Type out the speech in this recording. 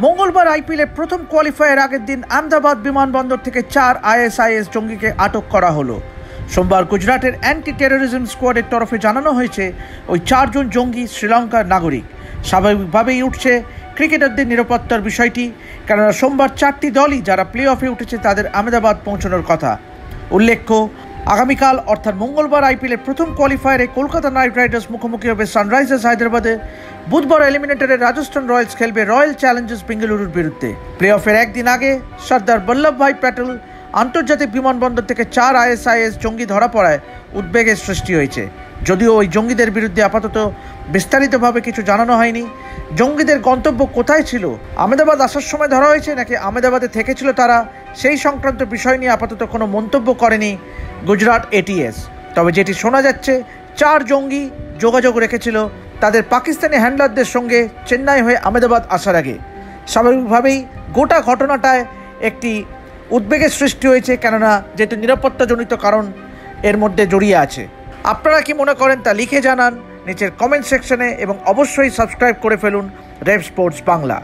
মঙ্গলবার আইপিএলের প্রথম কোয়ালিফায়ার আগের দিন আহমেদাবাদ বিমানবন্দর থেকে 4 আইএসআইএস জঙ্গিকে আটক করা হলো। সোমবার গুজরাটের অ্যান্টি টেরোরিজম স্কোয়াডের তরফে জানানো হয়েছে ওই 4 জন জঙ্গি শ্রীলঙ্কার নাগরিক। স্বাভাবিকভাবেই উঠছে ক্রিকেটারদের নিরাপত্তার বিষয়টি, কেননা সোমবার 4টি দলই যারা প্লে অফে উঠেছে তাদের আহমেদাবাদ পৌঁছানোর কথা। উল্লেখ্য, আগামীকাল অর্থাৎ মঙ্গলবার আইপিএলের প্রথম কোয়ালিফায়ারে কলকাতা নাইট রাইডার্স মুখোমুখি হবে সানরাইজার্স হায়দ্রাবাদে। বুধবার এলিমিনেটরে রাজস্থান রয়্যালস খেলবে রয়্যাল চ্যালেঞ্জার্স বেঙ্গালুরুর বিরুদ্ধে। প্লে অফের একদিন আগে সর্দার বল্লভভাই প্যাটেল আন্তর্জাতিক বিমানবন্দর থেকে 4 আইএসআইএস জঙ্গি ধরা পড়ায় উদ্বেগের সৃষ্টি হয়েছে। যদিও ওই জঙ্গিদের বিরুদ্ধে আপাতত বিস্তারিতভাবে কিছু জানানো হয়নি। জঙ্গিদের গন্তব্য কোথায় ছিল, আহমেদাবাদ আসার সময় ধরা হয়েছে নাকি আহমেদাবাদে থেকেছিল তারা, সেই সংক্রান্ত বিষয় নিয়ে আপাতত কোনো মন্তব্য করেনি গুজরাট এটিএস। তবে যেটি শোনা যাচ্ছে, 4 জঙ্গি যোগাযোগ রেখেছিল তাদের পাকিস্তানি হ্যান্ডলারদের সঙ্গে চেন্নাই হয়ে আহমেদাবাদ আসার আগে। স্বাভাবিকভাবেই গোটা ঘটনাটায় একটি উদ্বেগের সৃষ্টি হয়েছে, কেননা যেহেতু নিরাপত্তাজনিত কারণ এর মধ্যে জড়িয়ে আছে। আপনারা কি মনে করেন তা লিখে জানান নিচের কমেন্ট সেকশনে এবং অবশ্যই সাবস্ক্রাইব করে ফেলুন রেভ স্পোর্টস বাংলা।